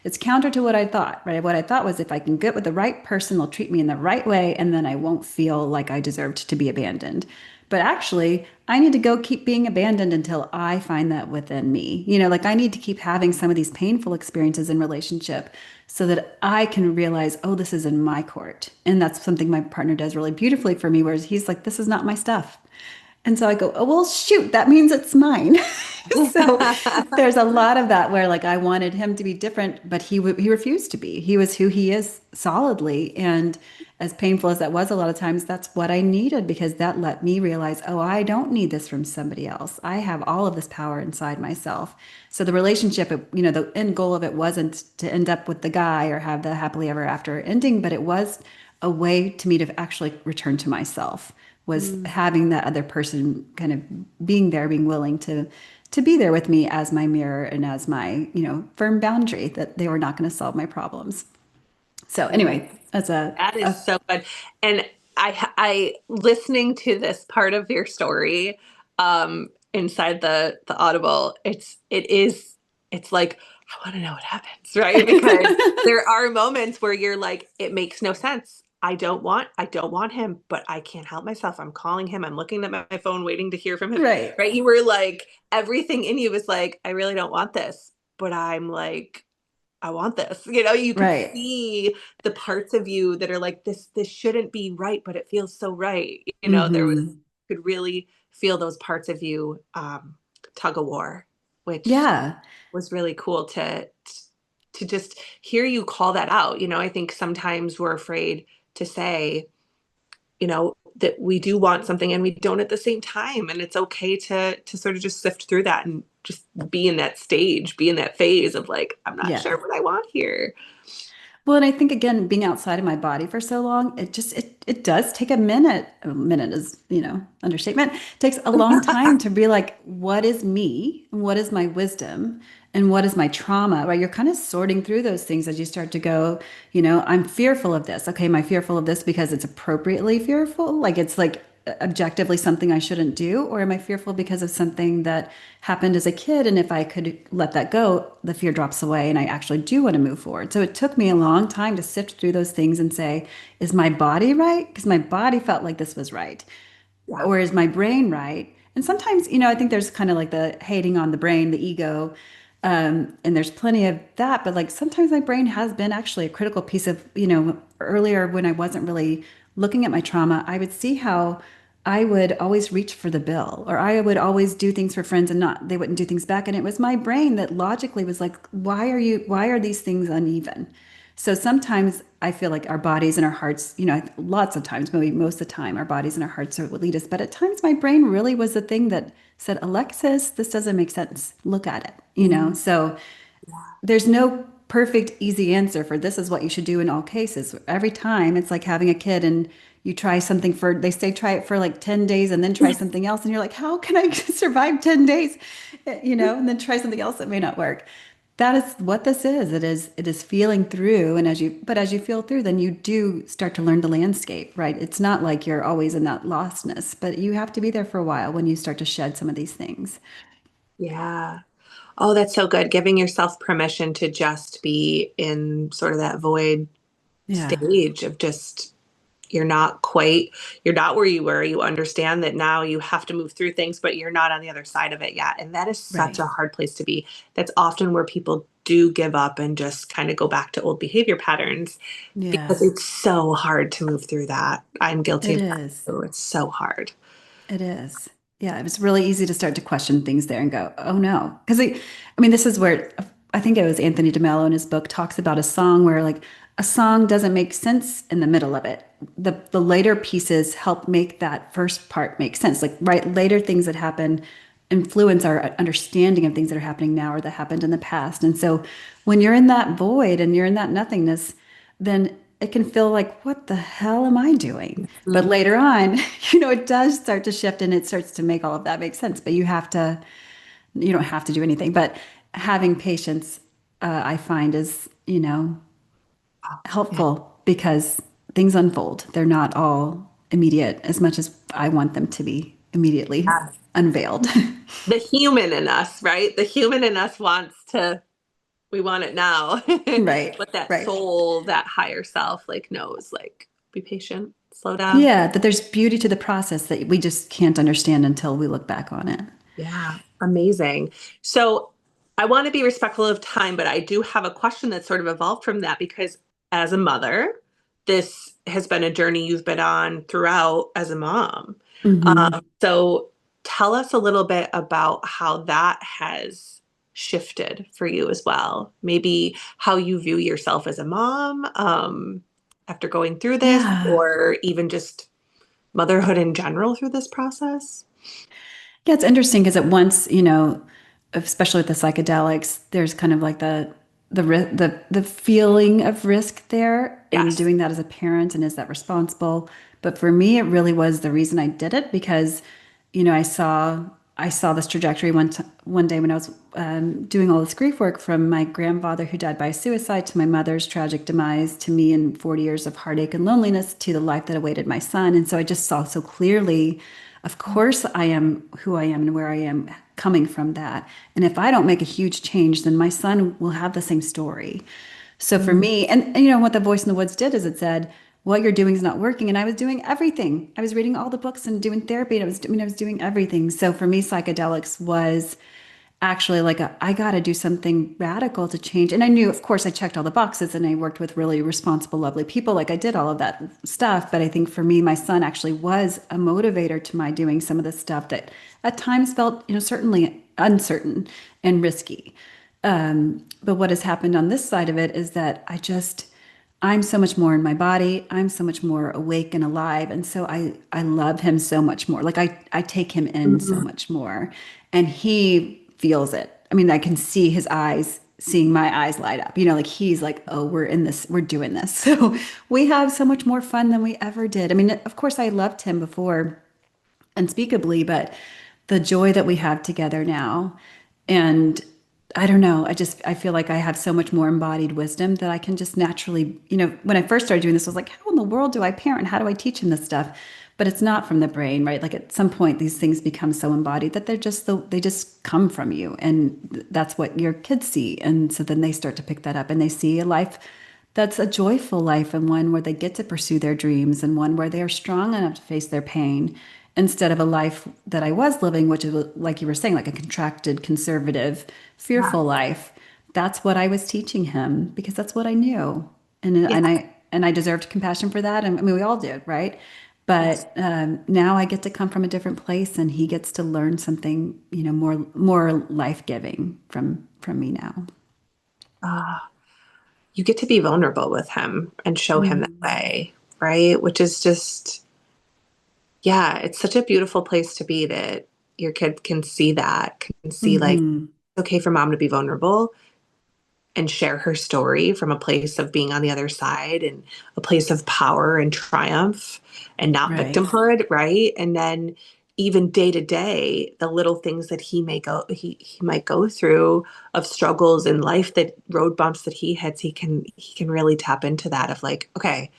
it's counter to what I thought, right? What I thought was if I can get with the right person, they'll treat me in the right way, and then I won't feel like I deserved to be abandoned. But actually, I need to go keep being abandoned until I find that within me. Like I need to keep having some of these painful experiences in relationship so that I can realize, oh, this is in my court. And that's something my partner does really beautifully for me, whereas he's like, this is not my stuff. And so I go, oh, well, shoot, that means it's mine. So there's a lot of that where like I wanted him to be different, but he refused to be. He was who he is solidly. And as painful as that was, a lot of times that's what I needed because that let me realize, oh, I don't need this from somebody else. I have all of this power inside myself. So the relationship, the end goal of it wasn't to end up with the guy or have the happily ever after ending, but it was a way to me to actually return to myself was Mm. having that other person kind of being there, being willing to be there with me as my mirror and as my, firm boundary that they were not going to solve my problems. So anyway, that's That a is so good. And I listening to this part of your story, inside the Audible, it's like, I want to know what happens, right? Because there are moments where you're like, it makes no sense. I don't want him, but I can't help myself. I'm calling him. I'm looking at my phone, waiting to hear from him. right, Right? You were like, everything in you was like, I really don't want this, but I'm like, I want this. You could right. see the parts of you that are like, this shouldn't be right, but it feels so right. There was Hmm. could really feel those parts of you, tug of war, which Yeah, was really cool to just hear you call that out. I think sometimes we're afraid to say, that we do want something and we don't at the same time. And it's okay to sort of just sift through that and just be in that stage, be in that phase of like, I'm not yeah. sure what I want here. Well, and I think again, being outside of my body for so long, it does take a minute. A minute is, understatement. It takes a long time to be like, what is me? What is my wisdom? And what is my trauma? Right? You're kind of sorting through those things as you start to go, I'm fearful of this. Okay, am I fearful of this because it's appropriately fearful? Like it's like objectively something I shouldn't do? Or am I fearful because of something that happened as a kid? And if I could let that go, the fear drops away and I actually do want to move forward. So it took me a long time to sift through those things and say, is my body right? Because my body felt like this was right. Yeah. Or is my brain right? And sometimes, I think there's kind of like the hating on the brain, the ego. And there's plenty of that, but like sometimes my brain has been actually a critical piece of, earlier when I wasn't really looking at my trauma, I would see how I would always reach for the bill or I would always do things for friends and not, they wouldn't do things back. And it was my brain that logically was like, why are these things uneven? So sometimes I feel like our bodies and our hearts, lots of times, maybe most of the time, our bodies and our hearts are what lead us. But at times, my brain really was the thing that said, Alexis, this doesn't make sense. Look at it. Mm, So yeah. there's no perfect, easy answer for this is what you should do in all cases. Every time it's like having a kid and you try something they say try it for like 10 days and then try something else. And you're like, how can I survive 10 days? And then try something else that may not work. That is what this is. It is feeling through. And as you feel through, then you do start to learn the landscape, right? It's not like you're always in that lostness, but you have to be there for a while when you start to shed some of these things. Yeah. Oh, that's so good. Giving yourself permission to just be in sort of that void Yeah. stage of just, you're not quite, you're not where you were. You understand that now you have to move through things, but you're not on the other side of it yet. And that is such Right. a hard place to be. That's often where people do give up and just kind of go back to old behavior patterns because Yeah. it's so hard to move through that. I'm guilty It of that is. too. It's so hard. It is. Yeah, it was really easy to start to question things there and go, oh no. Because I mean, this is where I think it was Anthony DeMello in his book talks about a song where like a song doesn't make sense in the middle of it. The later pieces help make that first part make sense. Like right later things that happen influence our understanding of things that are happening now or that happened in the past. And so when you're in that void and you're in that nothingness, then it can feel like, what the hell am I doing? But Mm, later on, it does start to shift and it starts to make all of that make sense. But you don't have to do anything. But having patience, I find is, yeah. helpful because things unfold. They're not all immediate as much as I want them to be immediately unveiled. The human in us, right? The human in us we want it now. Right, But that right. soul, that higher self, like knows, like, be patient, slow down. Yeah, that there's beauty to the process that we just can't understand until we look back on it. Yeah, amazing. So I want to be respectful of time, but I do have a question that sort of evolved from that because as a mother, this has been a journey you've been on throughout as a mom. Hmm. So tell us a little bit about how that has shifted for you as well. Maybe how you view yourself as a mom, after going through this, Yeah. or even just motherhood in general through this process. Yeah, it's interesting because at once, especially with the psychedelics, there's kind of like the feeling of risk there and Yes. doing that as a parent, and is that responsible? But for me, it really was the reason I did it because, I saw this trajectory one day when I was doing all this grief work, from my grandfather who died by suicide to my mother's tragic demise to me and 40 years of heartache and loneliness to the life that awaited my son. And so I just saw so clearly, of course, I am who I am and where I am coming from that. And if I don't make a huge change, then my son will have the same story. So for Mm. me, and you know what the voice in the woods did is it said, what you're doing is not working. And I was doing everything. I was reading all the books and doing therapy. And I was doing everything. So for me, psychedelics was actually like I got to do something radical to change. And I knew, of course, I checked all the boxes and I worked with really responsible, lovely people. Like I did all of that stuff. But I think for me, my son actually was a motivator to my doing some of the stuff that at times felt, certainly uncertain and risky. But what has happened on this side of it is that I'm so much more in my body. I'm so much more awake and alive. And so I love him so much more. Like I take him in so Mhm. much more, and he feels it. I mean, I can see his eyes, seeing my eyes light up, like he's like, oh, we're in this, we're doing this. So we have so much more fun than we ever did. I mean, of course I loved him before unspeakably, but the joy that we have together now, and I don't know, I feel like I have so much more embodied wisdom that I can just naturally, when I first started doing this, I was like, how in the world do I parent? How do I teach him this stuff? But it's not from the brain, right? Like at some point, these things become so embodied that they just come from you, and that's what your kids see, and so then they start to pick that up, and they see a life that's a joyful life, and one where they get to pursue their dreams, and one where they are strong enough to face their pain, instead of a life that I was living, which is like you were saying, like a contracted, conservative, Yeah. fearful life. That's what I was teaching him because that's what I knew, and Yeah. I deserved compassion for that. And I mean, we all did, right? Yes. But now I get to come from a different place, and he gets to learn something, more life giving from me now. Ah, you get to be vulnerable with him and show him that Mm. way, right? Which is just, yeah, it's such a beautiful place to be, that your kid can see that, can see like, Hmm. it's okay for mom to be vulnerable and share her story from a place of being on the other side, and a place of power and triumph and not Right. victimhood, right? And then even day to day, the little things that he might go through, of struggles in life, that road bumps that he hits, he can really tap into that of like, okay,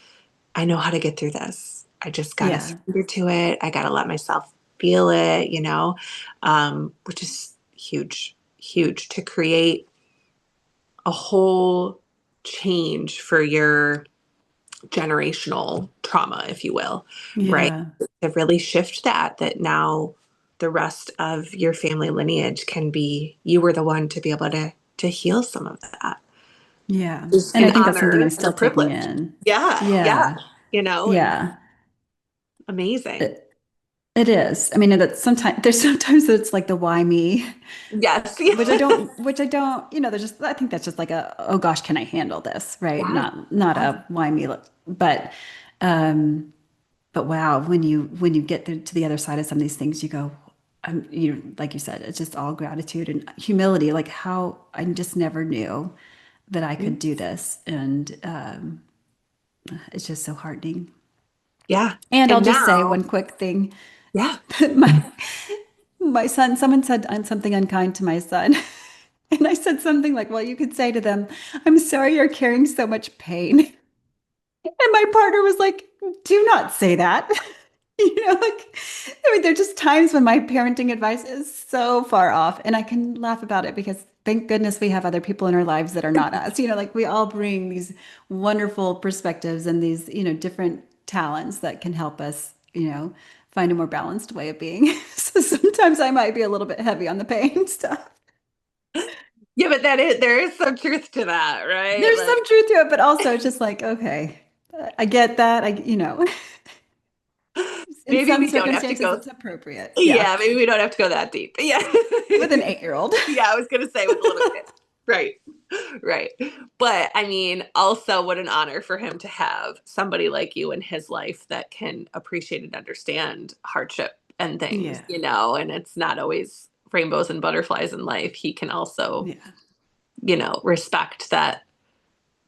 I know how to get through this. I just gotta Yeah. surrender to it. I gotta let myself feel it, which is huge, huge, to create a whole change for your generational trauma, if you will, right? Yeah. To really shift that now the rest of your family lineage can be, you were the one to be able to heal some of that. Yeah. Is And an I think that's something I'm honor and a still taking privilege. in. Yeah, yeah, Yeah. and Yeah. amazing. It, it is. I mean, there's sometimes that it's like the why me, Yes. which I don't, I think that's just like oh gosh, can I handle this? Right. Yeah. Not Yeah. a why me, but, um, but wow, when you get to the other side of some of these things, you go, like you said, it's just all gratitude and humility. Like how I just never knew that I could do this, and it's just so heartening. Yeah. And I'll And just say now, one quick thing. yeah. My my son, someone said something unkind to my son. And I said something like, well, you could say to them, I'm sorry you're carrying so much pain. And my partner was like, do not say that. Like, I mean, there are just times when my parenting advice is so far off, and I can laugh about it because thank goodness we have other people in our lives that are not us. Like we all bring these wonderful perspectives and these, different talents that can help us, find a more balanced way of being. So sometimes I might be a little bit heavy on the pain stuff. Yeah, but there is some truth to that, right? There's Like, some truth to it, but also it's just like, okay, I get that. In maybe some we don't have to circumstances, go. it's appropriate. Yeah. Yeah, maybe we don't have to go that deep. Yeah. With an 8-year-old. Yeah, I was gonna say with a little kid. Right. Right. But I mean, also what an honor for him to have somebody like you in his life that can appreciate and understand hardship and things, Yeah. and it's not always rainbows and butterflies in life. He can also Yeah. respect that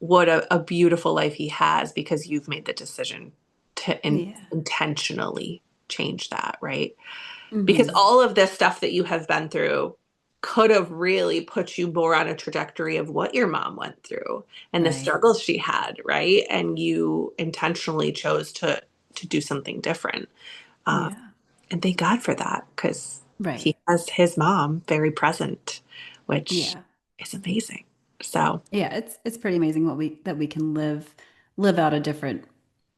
what a beautiful life he has because you've made the decision to Yeah. intentionally change that, right? Because Hmm. all of this stuff that you have been through could have really put you more on a trajectory of what your mom went through and the Right. struggles she had, right? And you intentionally chose to do something different. Um, Yeah. and thank God for that because Right. he has his mom very present, which Yeah. is amazing. So, Yeah. It's pretty amazing that we can live out a different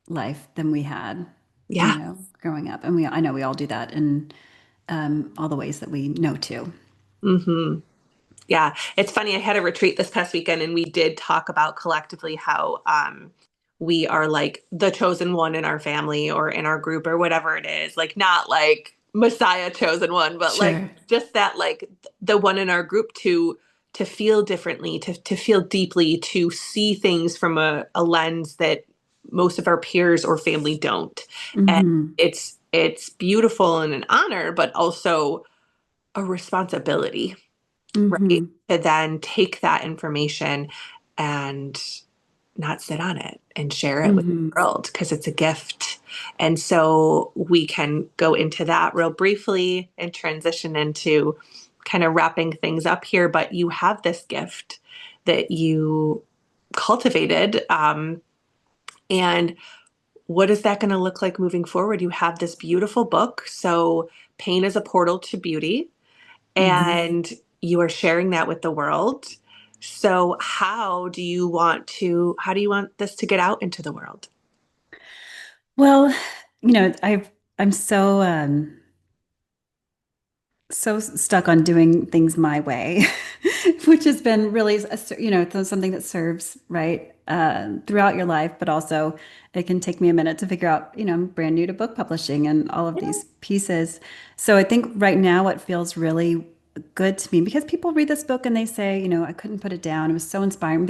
life than we had, yeah. growing up. And I know we all do that in all the ways that we know to. Hmm. Yeah, it's funny. I had a retreat this past weekend, and we did talk about collectively how we are like the chosen one in our family or in our group or whatever it is. Like not like Messiah chosen one, but like Sure. just that like the one in our group to feel differently, to feel deeply, to see things from a lens that most of our peers or family don't. And Hmm. it's beautiful and an honor, but also a responsibility, right? Hmm. To then take that information and not sit on it and share it with Hmm. the world because it's a gift. And so we can go into that real briefly and transition into kind of wrapping things up here. But you have this gift that you cultivated. And what is that going to look like moving forward? You have this beautiful book. So, Pain is a Portal to Beauty, Hmm. and you are sharing that with the world. So how do you want this to get out into the world? Well, I'm so stuck on doing things my way, which has been really, something that serves right throughout your life, but also it can take me a minute to figure out, I'm brand new to book publishing and all of Yeah. these pieces. So I think right now what feels really good to me, because people read this book and they say, I couldn't put it down. It was so inspiring.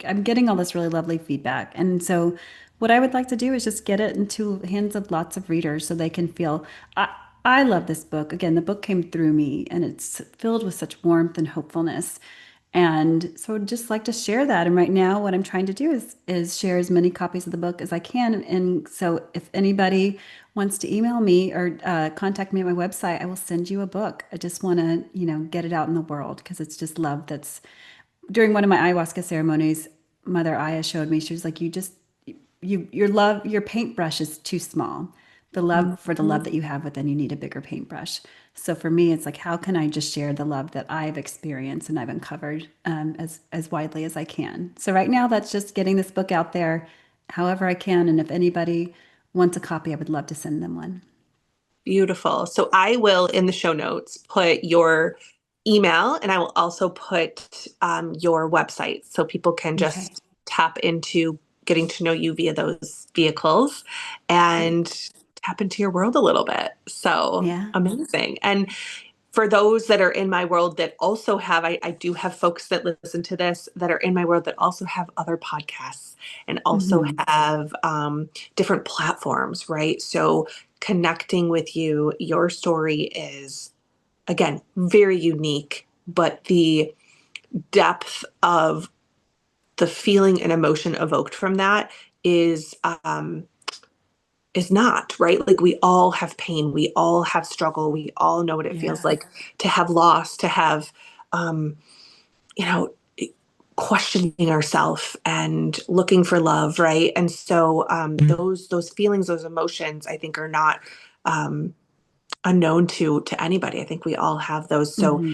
I'm getting all this really lovely feedback. And so what I would like to do is just get it into hands of lots of readers so they can feel. I love this book. Again, the book came through me and it's filled with such warmth and hopefulness. And so I'd just like to share that. And right now what I'm trying to do is share as many copies of the book as I can. And so if anybody wants to email me or contact me at my website, I will send you a book. I just want to, get it out in the world because it's just love that's during one of my ayahuasca ceremonies, Mother Aya showed me, she was like, your paintbrush is too small. For the love Mhm. that you have within, you need a bigger paintbrush. So for me, it's like, how can I just share the love that I've experienced and I've uncovered as widely as I can? So right now, that's just getting this book out there, however I can. And if anybody wants a copy, I would love to send them one. Beautiful. So I will in the show notes put your email, and I will also put your website so people can Okay, just tap into getting to know you via those vehicles great. and tap into your world a little bit. So Yeah. amazing. And for those that are in my world that also have, I do have folks that listen to this that are in my world that also have other podcasts and also Hmm. have different platforms, right? So connecting with you, your story is, again, very unique, but the depth of the feeling and emotion evoked from that is not, right? Like we all have pain, we all have struggle, we all know what it feels Yeah. like to have loss, to have um, you know, questioning ourselves and looking for love, right? And so those feelings, those emotions, I think are not um, unknown to anybody. I think we all have those. So Hmm.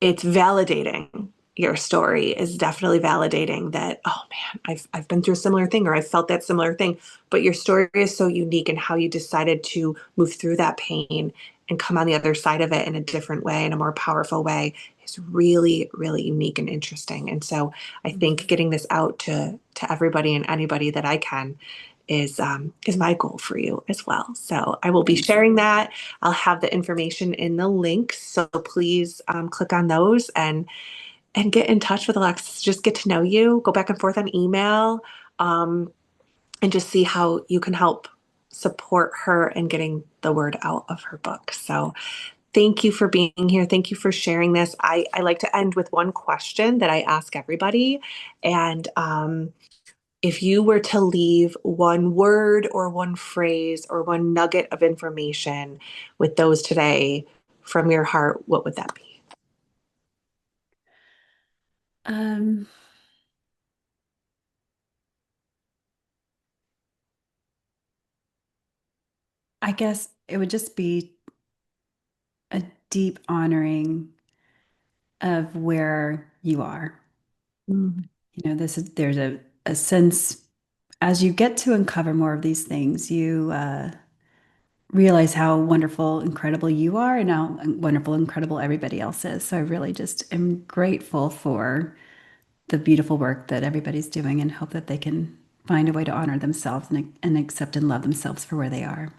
it's validating. Your story is definitely validating that, oh man, I've been through a similar thing or I felt that similar thing. But your story is so unique in how you decided to move through that pain and come on the other side of it in a different way, in a more powerful way, is really, really unique and interesting. And so I think getting this out to everybody and anybody that I can is my goal for you as well. So I will be Thank you. sharing that. I'll have the information in the links, so please click on those and get in touch with Alexis. Just get to know you, go back and forth on email, um, and just see how you can help support her in getting the word out of her book. So Thank you for being here. Thank you for sharing this. I like to end with one question that I ask everybody. And if you were to leave one word or one phrase or one nugget of information with those today from your heart, what would that be? Um, I guess it would just be a deep honoring of where you are. Mm. There's a sense as you get to uncover more of these things, you realize how wonderful, incredible you are and how wonderful, incredible everybody else is. So I really just am grateful for the beautiful work that everybody's doing and hope that they can find a way to honor themselves and accept and love themselves for where they are.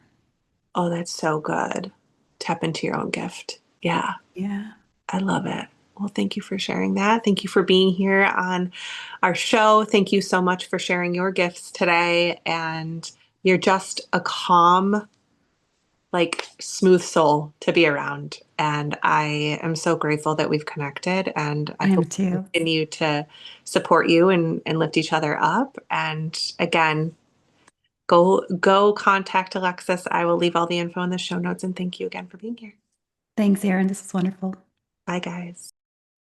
Oh, that's so good. Tap into your own gift. Yeah, Yeah. I love it. Well, thank you for sharing that. Thank you for being here on our show. Thank you so much for sharing your gifts today. And you're just a calm, like smooth soul to be around. And I am so grateful that we've connected. And I I am hope we too. continue to support you and lift each other up. And again, go contact Alexis. I will leave all the info in the show notes. And thank you again for being here. Thanks, Erin. This was wonderful. Bye, guys.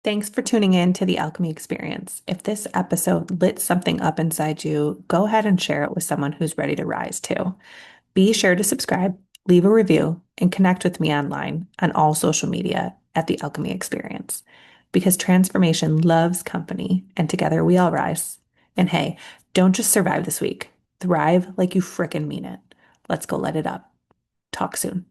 Thanks for tuning in to the Alchemy Experience. If this episode lit something up inside you, go ahead and share it with someone who's ready to rise too. Be sure to subscribe, leave a review, and connect with me online on all social media at the Alchemy Experience. Because transformation loves company, and together we all rise. And hey, don't just survive this week. Thrive like you frickin' mean it. Let's go let it up. Talk soon.